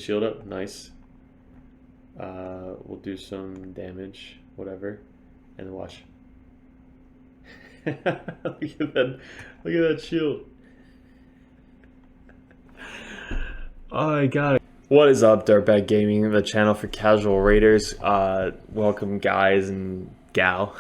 shield up. Nice. We'll do some damage, whatever, and then watch. Look at that! Look at that shield. Oh my god. What is up, DirtBag Gaming, the channel for casual raiders? Welcome, guys and gal.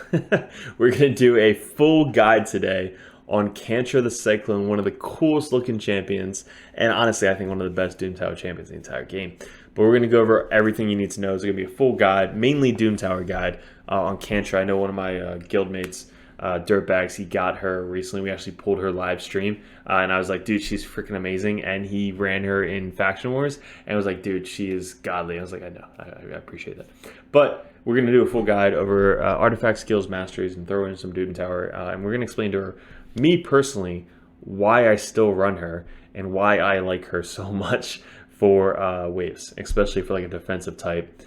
We're gonna do a full guide today on KANTRA the Cyclone, one of the coolest looking champions, and honestly, I think one of the best Doom Tower champions in the entire game. But we're gonna go over everything you need to know. It's gonna be a full guide, mainly Doom Tower guide on KANTRA. I know one of my guildmates, DirtBags, he got her recently. We actually pulled her live stream, and I was like, dude, she's freaking amazing. And he ran her in Faction Wars, and was like, dude, she is godly. I was like, I know, I appreciate that. But we're gonna do a full guide over artifact skills, masteries, and throw in some Doom Tower, and we're gonna explain to her, me personally, why I still run her and why I like her so much for waves, especially for like a defensive type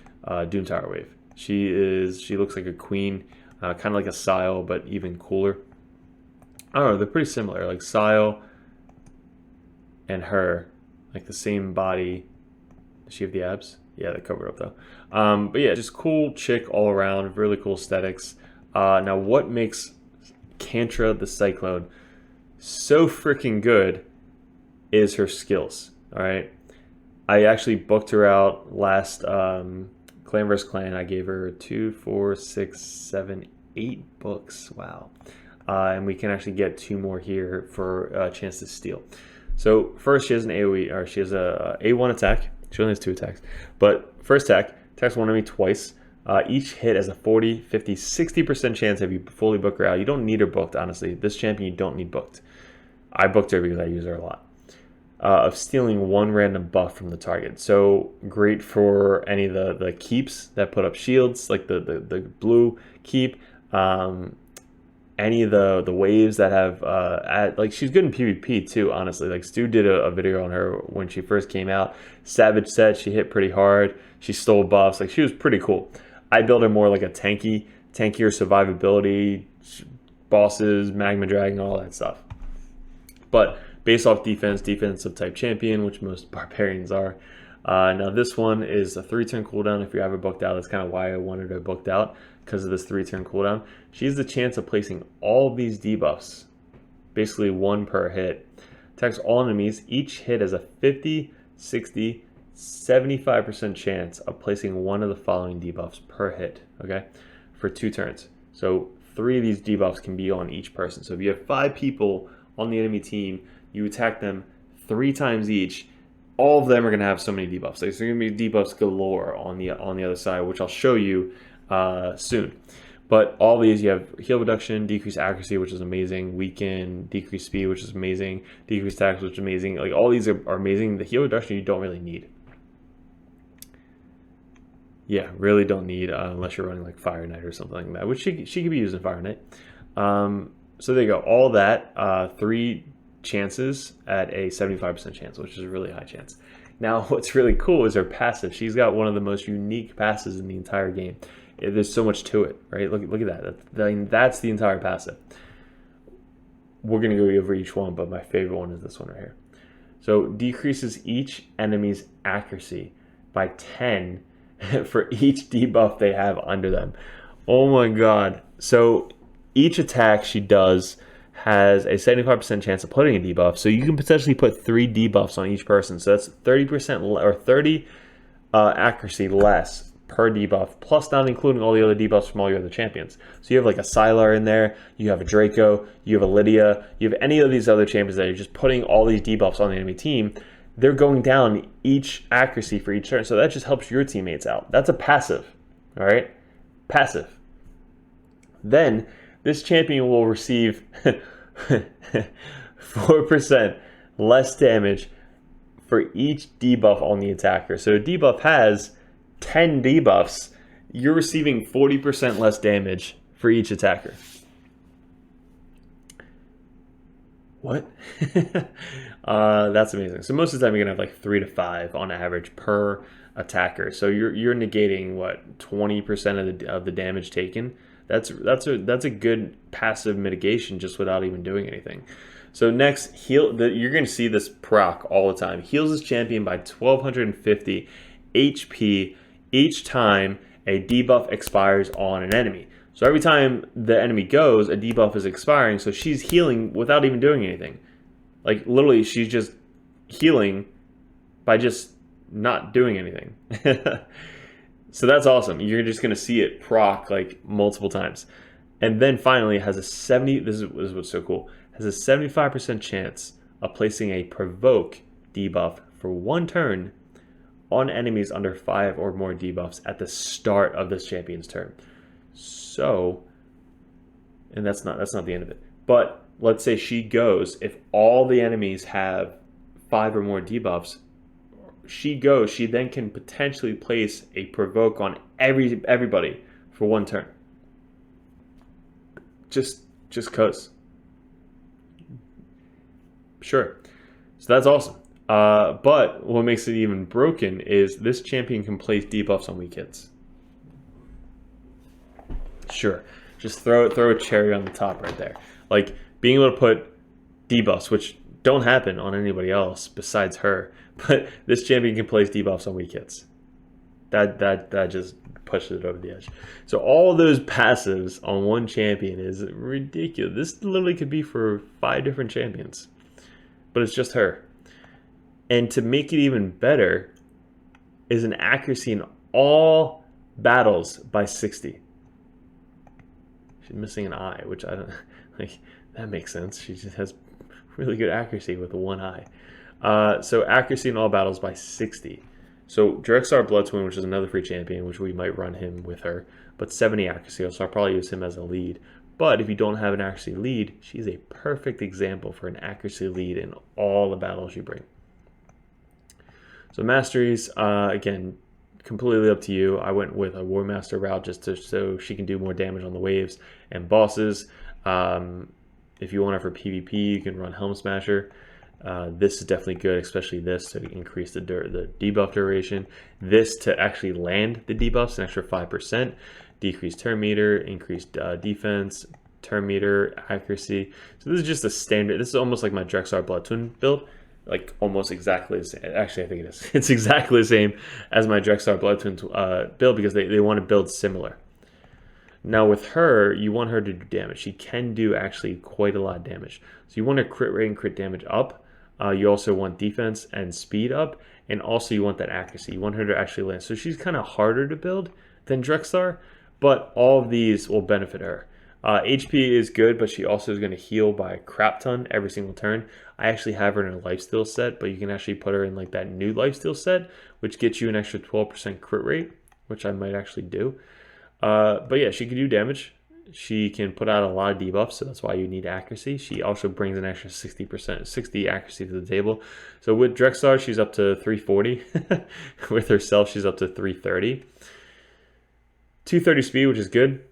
Doom Tower wave. She looks like a queen. Kind of like a Sile, but even cooler. I don't know, they're pretty similar. Like Sile and her, like the same body. Does she have the abs? Yeah, they're covered up though. But yeah, just cool chick all around, really cool aesthetics. Now, what makes KANTRA the Cyclone so freaking good is her skills. All right, I actually booked her out last Clan vs. Clan. I gave her 2, 4, 6, 7, 8 books. Wow. And we can actually get 2 more here for a chance to steal. So first, she has an AoE, or she has a A1 attack. She only has 2 attacks. But first attack, attacks one enemy twice. Each hit has a 40, 50, 60% chance if you fully book her out. You don't need her booked, honestly. This champion you don't need booked. I booked her because I use her a lot. Of stealing 1 random buff from the target. So great for any of the keeps that put up shields, like the blue keep. Any of the waves that have like, she's good in PvP too, honestly. Like Stu did a video on her when she first came out. Savage set, she hit pretty hard. She stole buffs. Like, she was pretty cool. I built her more like a tankier survivability, bosses, Magma Dragon, all that stuff. But based off defensive type champion, which most barbarians are. Now this one is a 3-turn cooldown if you have her booked out. That's kind of why I wanted her booked out, because of this 3-turn cooldown. She has the chance of placing all of these debuffs, basically 1 per hit. Attacks all enemies. Each hit has a 50, 60, 75% chance of placing 1 of the following debuffs per hit, okay, for 2 turns. So 3 of these debuffs can be on each person. So if you have 5 people on the enemy team, you attack them 3 times each, all of them are going to have so many debuffs. There's going to be debuffs galore on the other side, which I'll show you soon. But all these, you have heal reduction, decreased accuracy, which is amazing, weaken, decreased speed, which is amazing, decreased attacks, which is amazing. Like, all these are amazing. The heal reduction you don't really need. Yeah, really don't need unless you're running like Fire Knight or something like that, which she could be using Fire Knight. So there you go. All that, 3 chances at a 75% chance, which is a really high chance. Now, what's really cool is her passive. She's got one of the most unique passes in the entire game. There's so much to it, right? Look at that. That's the entire passive. We're going to go over each one, but my favorite one is this one right here. So decreases each enemy's accuracy by 10 for each debuff they have under them. Oh my god. So each attack she does has a 75% chance of putting a debuff. So you can potentially put 3 debuffs on each person. So that's 30% or 30 accuracy less per debuff, plus not including all the other debuffs from all your other champions. So you have like a Sylar in there, you have a Draco, you have a Lydia, you have any of these other champions that are just putting all these debuffs on the enemy team. They're going down each accuracy for each turn. So that just helps your teammates out. That's a passive, all right? Passive. Then this champion will receive 4% less damage for each debuff on the attacker. So a debuff has 10 debuffs. You're receiving 40% less damage for each attacker. What? That's amazing. So most of the time you're gonna have like 3 to 5 on average per attacker. So you're negating what, 20% of the damage taken. That's a good passive mitigation just without even doing anything. So next, you're going to see this proc all the time. Heals his champion by 1250 HP each time a debuff expires on an enemy. So every time the enemy goes, a debuff is expiring, so she's healing without even doing anything. Like, literally, she's just healing by just not doing anything. So that's awesome. You're just going to see it proc, like, multiple times. And then finally, it has a 70, this is what's so cool, has a 75% chance of placing a provoke debuff for 1 turn on enemies under 5 or more debuffs at the start of this champion's turn. So, and that's not the end of it. But let's say she goes, if all the enemies have 5 or more debuffs, she then can potentially place a provoke on everybody for 1 turn. Just cause. Sure. So that's awesome. But what makes it even broken is this champion can place debuffs on weak hits. Sure. Just throw a cherry on the top right there. Like, being able to put debuffs, which don't happen on anybody else besides her, but this champion can place debuffs on weak hits. That just pushes it over the edge. So all those passives on one champion is ridiculous. This literally could be for 5 different champions, but it's just her. And to make it even better is an accuracy in all battles by 60. She's missing an eye, which I don't like. That makes sense. She just has really good accuracy with 1 eye. So accuracy in all battles by 60. So Drexar Blood Twin, which is another free champion, which we might run him with her, but 70 accuracy, so I'll probably use him as a lead. But if you don't have an accuracy lead, she's a perfect example for an accuracy lead in all the battles you bring. So masteries, again, completely up to you. I went with a War Master route just so she can do more damage on the waves and bosses. If you want her for PvP, you can run Helm Smasher. This is definitely good, especially this to increase the debuff duration. This to actually land the debuffs, an extra 5%. Decreased turn meter, increased defense, turn meter, accuracy. So this is just a standard. This is almost like my Drexar Blood Twin build. Like almost exactly the same. Actually, I think it is. It's exactly the same as my Drexar Blood Twin build because they want to build similar. Now with her, you want her to do damage. She can do actually quite a lot of damage. So you want her crit rate and crit damage up. You also want defense and speed up. And also you want that accuracy. You want her to actually land. So she's kind of harder to build than Drexar, but all of these will benefit her. HP is good, but she also is going to heal by a crap ton every single turn. I actually have her in a lifesteal set, but you can actually put her in like that new lifesteal set, which gets you an extra 12% crit rate, which I might actually do. But yeah, she can do damage. She can put out a lot of debuffs, so that's why you need accuracy. She also brings an extra 60 accuracy to the table. So with Drexar, she's up to 340. With herself, she's up to 330. 230 speed, which is good.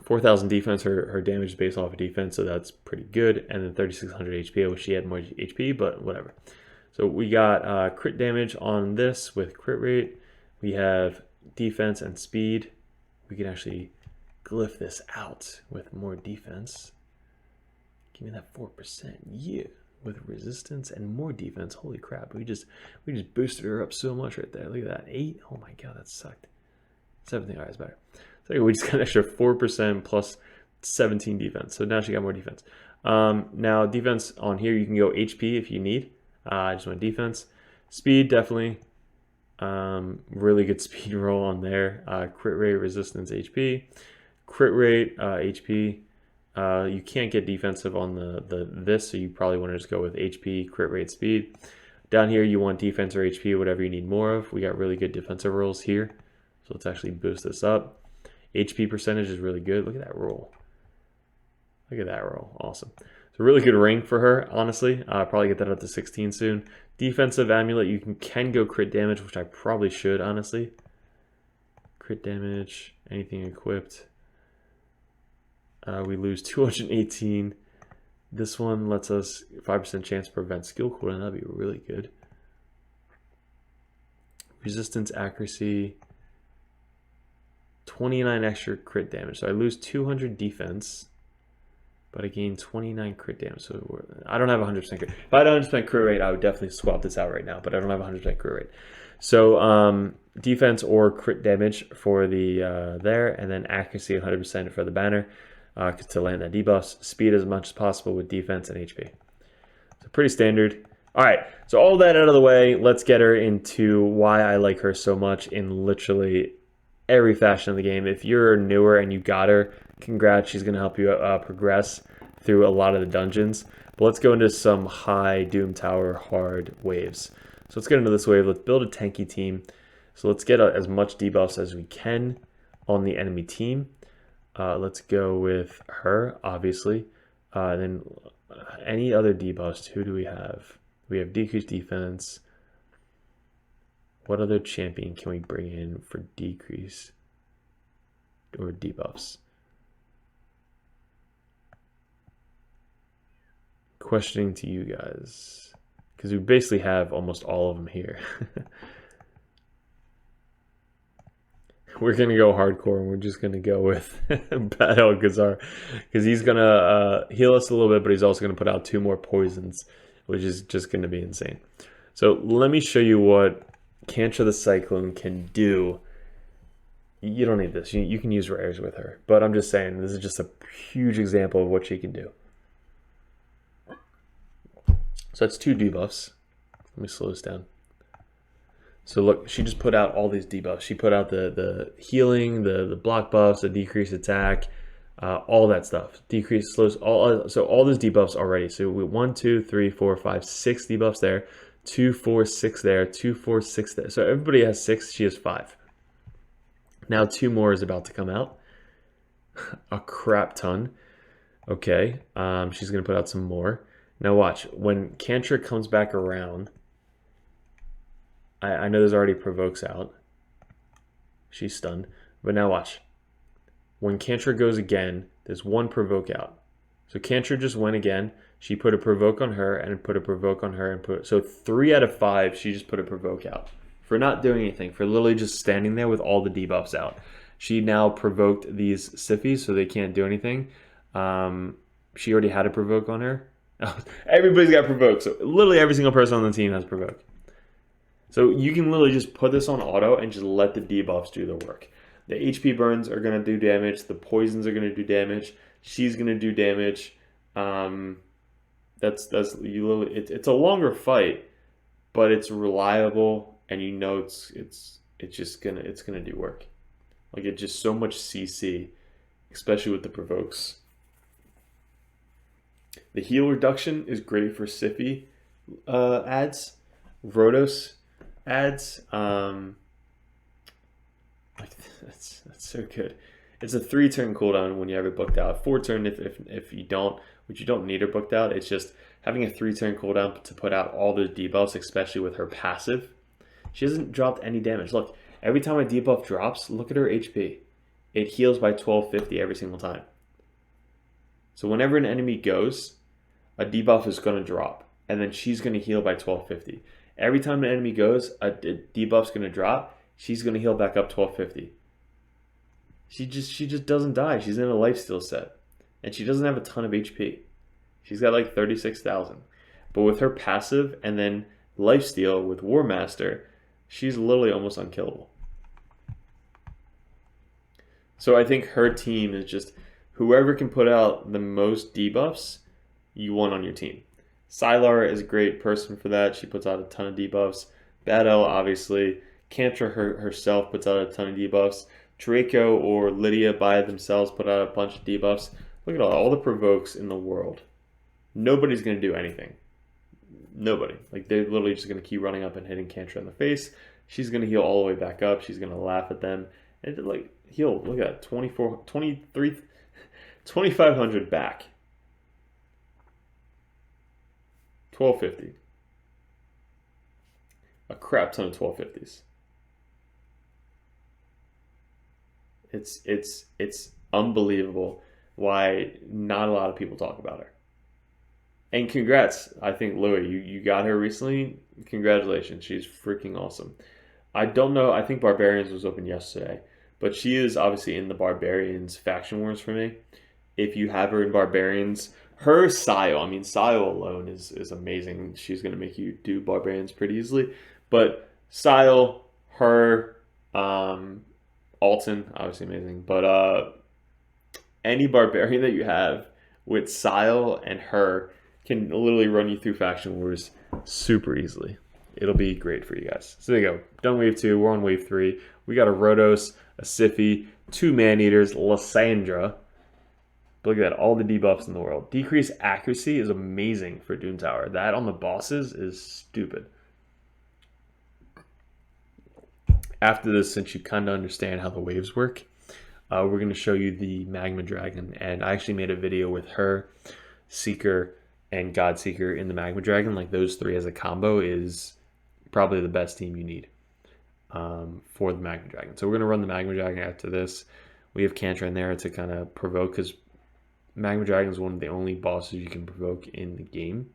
4,000 defense, her damage is based off of defense, so that's pretty good. And then 3,600 HP, I wish she had more HP, but whatever. So we got crit damage on this with crit rate. We have defense and speed. We can actually glyph this out with more defense. Give me that 4%, yeah. With resistance and more defense, holy crap. We just boosted her up so much right there. Look at that, 8, oh my god, that sucked. 17, all right, it's better. So we just got an extra 4% plus 17 defense. So now she got more defense. Now defense on here, you can go HP if you need. I just want defense. Speed, definitely. Really good speed roll on there. Crit rate, resistance, HP. Crit rate, HP. You can't get defensive on this, so you probably want to just go with HP, crit rate, speed. Down here, you want defense or HP, whatever you need more of. We got really good defensive rolls here. So let's actually boost this up. HP percentage is really good. Look at that roll. Look at that roll. Awesome. It's a really good ring for her, honestly. I'll probably get that up to 16 soon. Defensive amulet, you can go crit damage, which I probably should, honestly. Crit damage, anything equipped. We lose 218. This one lets us 5% chance to prevent skill cooldown. That'd be really good. Resistance, accuracy. 29 extra crit damage. So I lose 200 defense, but I gain 29 crit damage. So I don't have 100% crit. If I had 100% crit rate, I would definitely swap this out right now, but I don't have 100% crit rate. So defense or crit damage for the there, and then accuracy 100% for the banner to land that debuffs. Speed as much as possible with defense and HP. So pretty standard. All right, so all that out of the way, let's get her into why I like her so much in literally every fashion of the game. If you're newer and you got her, congrats, she's going to help you progress through a lot of the dungeons. But let's go into some high Doom Tower hard waves. So let's get into this wave. Let's build a tanky team. So let's get as much debuffs as we can on the enemy team. Let's go with her, obviously. Then any other debuffs, who do we have? We have decreased defense. What other champion can we bring in for decrease or debuffs? Questioning to you guys, because we basically have almost all of them here. We're going to go hardcore, and we're just going to go with Bad Alcazar, because he's going to heal us a little bit, but he's also going to put out 2 more poisons, which is just going to be insane. So let me show you what KANTRA the Cyclone can do. You don't need this. You can use rares with her, but I'm just saying this is just a huge example of what she can do. So that's 2 debuffs. Let me slow this down. So look, she just put out all these debuffs. She put out the healing, the block buffs, the decreased attack, all that stuff. Decreased slows, so all those debuffs already. So we 1, 2, 3, 4, 5, 6 debuffs there. 2, 4, 6 there. 2, 4, 6 there. So everybody has 6. She has 5. Now 2 more is about to come out. A crap ton. Okay, she's gonna put out some more. Now watch, when KANTRA comes back around, I know there's already provokes out. She's stunned. But now watch. When KANTRA goes again, there's 1 provoke out. So KANTRA just went again. She put a provoke on her and put a provoke on her and put, so 3 out of 5 she just put a provoke out. For not doing anything, for literally just standing there with all the debuffs out. She now provoked these Siffies so they can't do anything. She already had a provoke on her. Everybody's got provoke, so literally every single person on the team has provoke. So you can literally just put this on auto and just let the debuffs do the work. The HP burns are going to do damage. The poisons are going to do damage. She's going to do damage. It's a longer fight, but it's reliable, and you know it's gonna do work. Like, it's just so much CC, especially with the provokes. The heal reduction is great for Siffy ads, Rotos ads. That's so good. It's a 3-turn cooldown when you have it booked out. 4-turn if you don't, which you don't need her booked out. It's just having a 3-turn cooldown to put out all the debuffs, especially with her passive. She hasn't dropped any damage. Look, every time a debuff drops, look at her HP. It heals by 1250 every single time. So whenever an enemy goes, a debuff is going to drop, and then she's going to heal by 1250. Every time an enemy goes, a debuff's going to drop. She's going to heal back up 1250. She just doesn't die. She's in a lifesteal set, and she doesn't have a ton of HP. She's got like 36,000. But with her passive and then lifesteal with War Master, she's literally almost unkillable. So I think her team is just whoever can put out the most debuffs, you want on your team. Sylar is a great person for that. She puts out a ton of debuffs. Bad L, obviously. KANTRA herself puts out a ton of debuffs. Draco or Lydia by themselves put out a bunch of debuffs. Look at all the provokes in the world. Nobody's going to do anything. Nobody. Like, they're literally just going to keep running up and hitting KANTRA in the face. She's going to heal all the way back up. She's going to laugh at them. And, like, heal. Look at that. 2,500 back. 1250. A crap ton of 1250s. It's unbelievable why not a lot of people talk about her. And congrats, I think, Louis, you got her recently. Congratulations, she's freaking awesome. I don't know, I think Barbarians was open yesterday, but she is obviously in the Barbarians faction wars for me. if you have her in Barbarians, her Sio, I mean, Sio alone is amazing. She's going to make you do Barbarians pretty easily. But Sio, her, Alton, obviously amazing. But any Barbarian that you have with Sio and her can literally run you through Faction Wars super easily. It'll be great for you guys. So there you go. Done wave 2. We're on wave 3. We got a Rhodos, a Siphi, 2 Man-Eaters, Lysandra. Look at that. All the debuffs in the world. Decreased accuracy is amazing for Doom Tower. That on the bosses is stupid. After this, since you kind of understand how the waves work, we're going to show you the Magma Dragon. And I actually made a video with her, Seeker, and God Seeker in the Magma Dragon. Like those 3 as a combo is probably the best team you need for the Magma Dragon. So we're going to run the Magma Dragon after this. We have Kantra in there to kind of provoke, because Magma Dragon is one of the only bosses you can provoke in the game.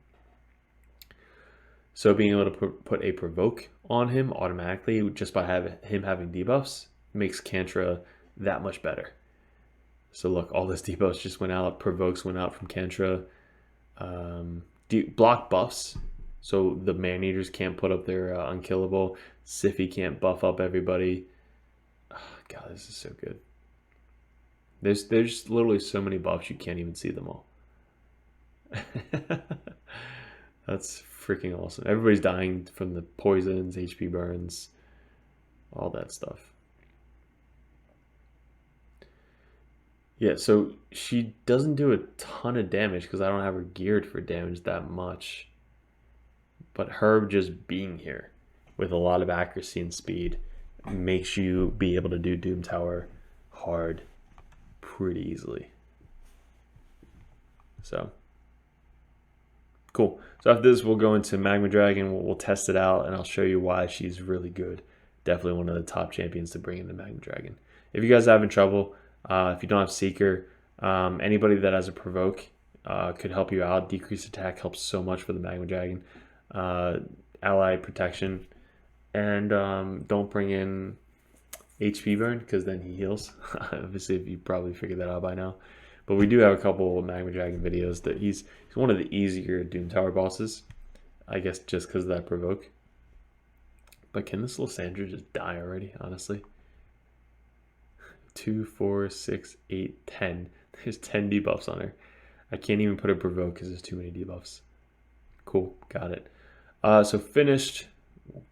So being able to put a provoke on him automatically just by him having debuffs makes Kantra that much better. So look, all this debuffs just went out. Provokes went out from Kantra. Block buffs. So the Man-Eaters can't put up their unkillable. Siphi can't buff up everybody. Oh, God, this is so good. There's literally so many buffs you can't even see them all. That's freaking awesome. Everybody's dying from the poisons, HP burns, all that stuff. Yeah, so she doesn't do a ton of damage because I don't have her geared for damage that much. But her just being here with a lot of accuracy and speed makes you be able to do Doom Tower hard pretty easily. So cool. So after this, we'll go into Magma Dragon. We'll test it out, and I'll show you why she's really good. Definitely one of the top champions to bring into Magma Dragon. If you guys are having trouble, if you don't have Seeker, anybody that has a provoke could help you out. Decreased attack helps so much for the Magma Dragon. Ally protection, and don't bring in HP burn because then he heals. Obviously, if you probably figured that out by now. But we do have a couple of Magma Dragon videos that he's one of the easier Doom Tower bosses. I guess just because of that provoke. But can this Lysandra just die already, honestly? 2, 4, 6, 8, 10. There's 10 debuffs on her. I can't even put a provoke because there's too many debuffs. Cool, got it. So finished.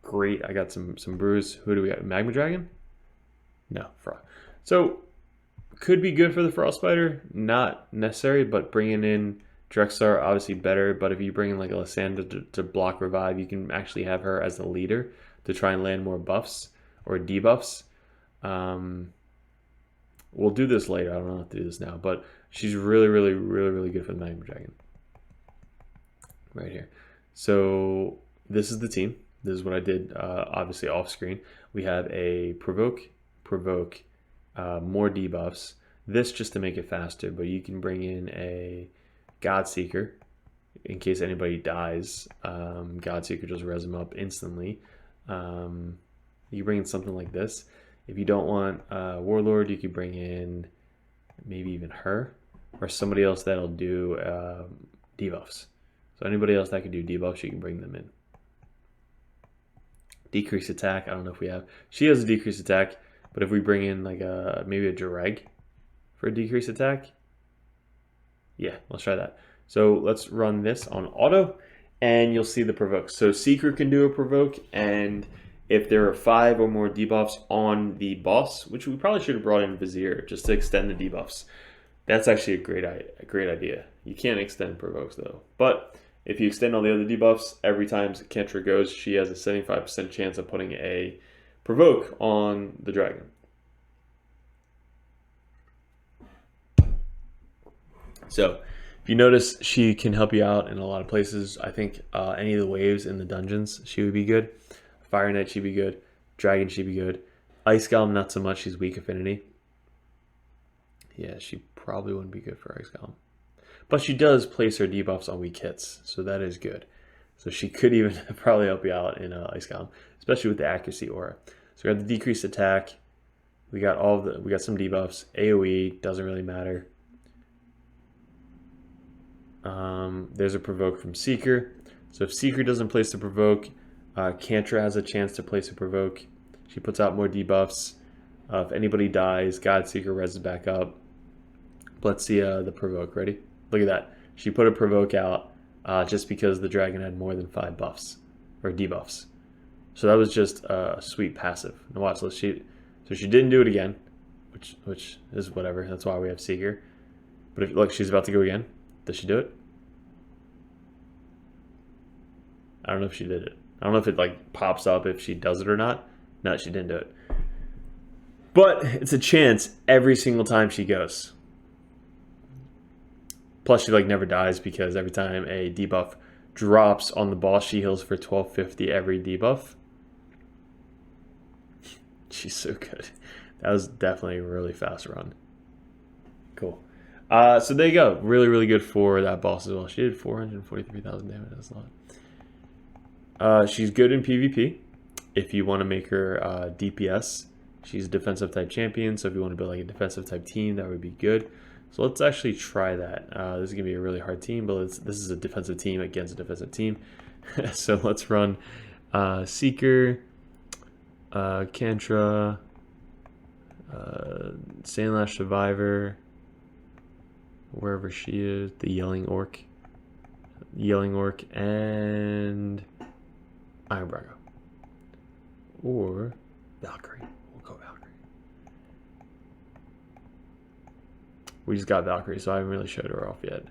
Great, I got some brews. Who do we have? Magma Dragon? No, Frost. So could be good for the Frost Spider, not necessary, but bringing in Drexar obviously better. But if you bring in like a Lysandra to block revive, you can actually have her as the leader to try and land more buffs or debuffs. We'll do this later. I don't know how to do this now, but she's really good for the Magma Dragon. Right here. So this is the team. This is what I did, obviously off screen. We have a provoke, more debuffs. This just to make it faster, but you can bring in a God Seeker in case anybody dies. God Seeker just res them up instantly. You bring in something like this. If you don't want Warlord, you could bring in maybe even her or somebody else that'll do debuffs. So anybody else that can do debuffs, you can bring them in. Decreased attack, I don't know if we have. She has a decreased attack, but if we bring in like maybe a Direg for a decreased attack, yeah, let's try that. So let's run this on auto, and you'll see the provoke. So Seeker can do a provoke, and if there are 5 or more debuffs on the boss, which we probably should have brought in Vizier just to extend the debuffs. That's actually a great idea. You can't extend provokes though, but if you extend all the other debuffs, every time Kantra goes, she has a 75% chance of putting a provoke on the dragon. So if you notice, she can help you out in a lot of places. I think any of the waves in the dungeons, she would be good. Fire Knight, she'd be good. Dragon, she'd be good. Ice Golem, not so much. She's weak affinity. Yeah, she probably wouldn't be good for Ice Golem. But she does place her debuffs on weak hits, so that is good. So she could even probably help you out in Ice Golem, especially with the accuracy aura. So we got the decreased attack. We got some debuffs. AoE doesn't really matter. There's a provoke from Seeker. So if Seeker doesn't place the provoke, KANTRA has a chance to place a provoke. She puts out more debuffs. If anybody dies, God Seeker reses back up. Let's see the provoke. Ready? Look at that. She put a provoke out just because the dragon had more than 5 buffs or debuffs. So that was just a sweet passive. Now watch. So she didn't do it again, which is whatever. That's why we have Seeker. But if look, she's about to go again. Does she do it? I don't know if she did it. I don't know if it like pops up if she does it or not. No, she didn't do it. But it's a chance every single time she goes. Plus she like never dies because every time a debuff drops on the boss, she heals for 1250 every debuff. She's so good. That was definitely a really fast run. Cool. So there you go. Really, really good for that boss as well. She did 443,000 damage. That's a lot. She's good in PvP. If you want to make her DPS, she's a defensive type champion. So if you want to build like a defensive type team, that would be good. So let's actually try that. This is going to be a really hard team, but this is a defensive team against a defensive team. So let's run Seeker, KANTRA, Sandlash Survivor, wherever she is, the Yelling Orc, and Iron Brago. Or Valkyrie. We'll go Valkyrie. We just got Valkyrie, so I haven't really showed her off yet.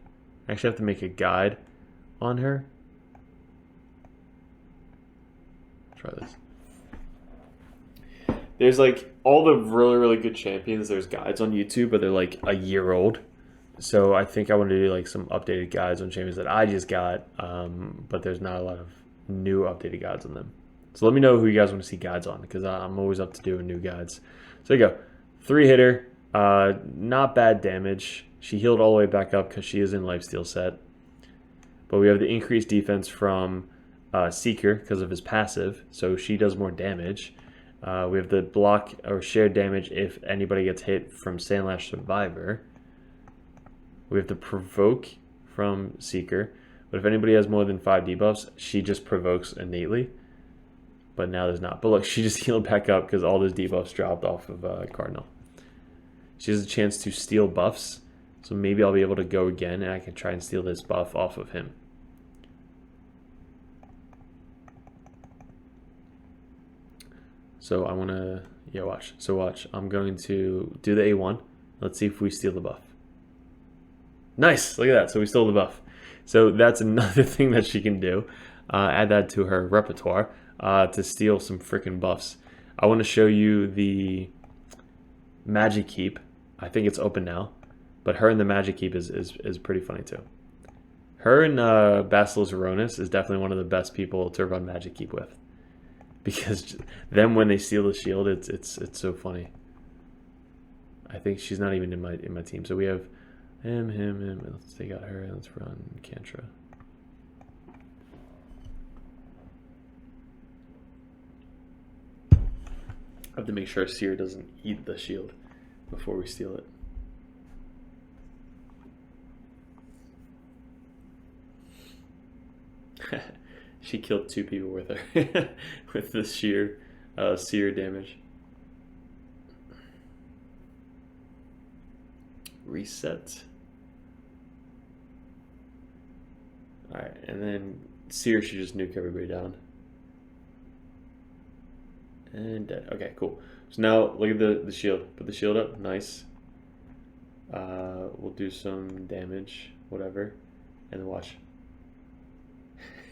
I actually have to make a guide on her. Try this. There's like all the really, really good champions. There's guides on YouTube, but they're like a year old. So I think I want to do like some updated guides on champions that I just got, but there's not a lot of new updated guides on them. So let me know who you guys want to see guides on, because I'm always up to doing new guides. So there you go. 3-hitter, not bad damage. She healed all the way back up because she is in lifesteal set. But we have the increased defense from Seeker because of his passive, so she does more damage. We have the block or shared damage if anybody gets hit from Sandlash Survivor. We have the provoke from Seeker, but if anybody has more than 5 debuffs, she just provokes innately. But now there's not. But look, she just healed back up because all those debuffs dropped off of Cardinal. She has a chance to steal buffs, so maybe I'll be able to go again and I can try and steal this buff off of him. So I want to, yeah, watch. So watch. I'm going to do the A1. Let's see if we steal the buff. Nice, look at that. So we stole the buff. So that's another thing that she can do. Add that to her repertoire to steal some freaking buffs. I want to show you the Magic Keep. I think it's open now, but her and the Magic Keep is pretty funny too. Her and Basilis Aronis is definitely one of the best people to run Magic Keep with, because them when they steal the shield, it's so funny. I think she's not even in my team. So we have him. Let's take out her. Let's run KANTRA. I have to make sure Seer doesn't eat the shield before we steal it. She killed 2 people with her with the sheer Seer damage. Reset. Alright, and then Seer should just nuke everybody down. And dead. Okay, cool. So now look at the shield. Put the shield up. Nice. We'll do some damage, whatever, and then watch.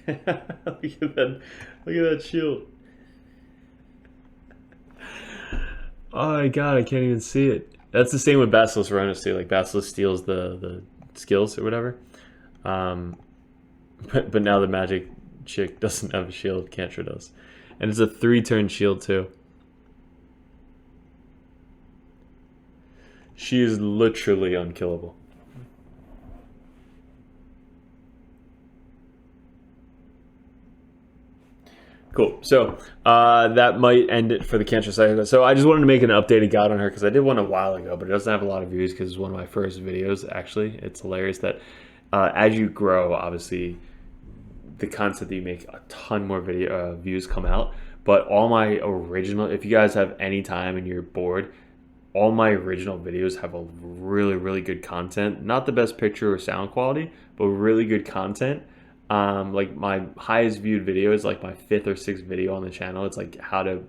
Look at that shield. Oh my god, I can't even see it. That's the same with Basilis Aronis too. Like Basilis steals the skills or whatever. But now the magic chick doesn't have a shield. KANTRA does. And it's a 3-turn shield too. She is literally unkillable. Cool. So that might end it for the KANTRA cycle. So I just wanted to make an updated guide on her because I did one a while ago, but it doesn't have a lot of views because it's one of my first videos, actually. It's hilarious that as you grow, obviously, the content that you make, a ton more video views come out. But all my original, if you guys have any time and you're bored, all my original videos have a really good content. Not the best picture or sound quality, but really good content. Like my highest viewed video is like my 5th or 6th video on the channel. It's like how to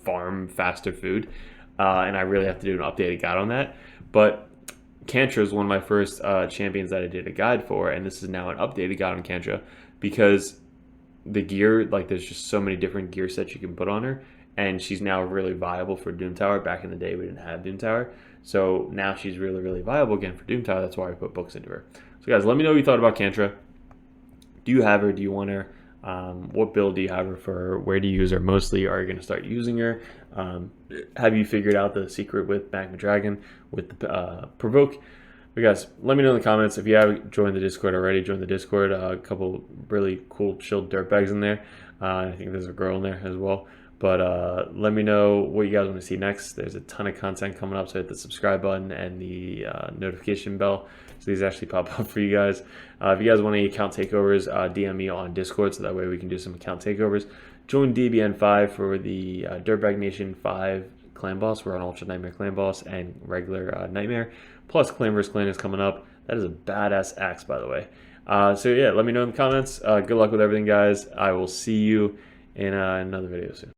farm faster food, and I really have to do an updated guide on that. But KANTRA is one of my first champions that I did a guide for, and this is now an updated guide on KANTRA because the gear, like there's just so many different gear sets you can put on her, and she's now really viable for Doom Tower. Back in the day we didn't have Doom Tower, so now she's really viable again for Doom Tower. That's why I put books into her. So guys, let me know what you thought about KANTRA. Do you have her? Do you want her? What build do you have her for? Where do you use her mostly? Are you going to start using her? Have you figured out the secret with Magma Dragon, with the Provoke? But guys, let me know in the comments. If you haven't joined the Discord already, join the Discord. A couple really cool, chilled dirtbags in there. I think there's a girl in there as well. But let me know what you guys want to see next. There's a ton of content coming up, so hit the subscribe button and the notification bell so these actually pop up for you guys. If you guys want any account takeovers, DM me on Discord so that way we can do some account takeovers. Join DBN5 for the Dirtbag Nation 5 clan boss. We're on Ultra Nightmare clan boss and regular Nightmare. Plus Clan vs. Clan is coming up. That is a badass axe, by the way. So yeah, let me know in the comments. Good luck with everything, guys. I will see you in another video soon.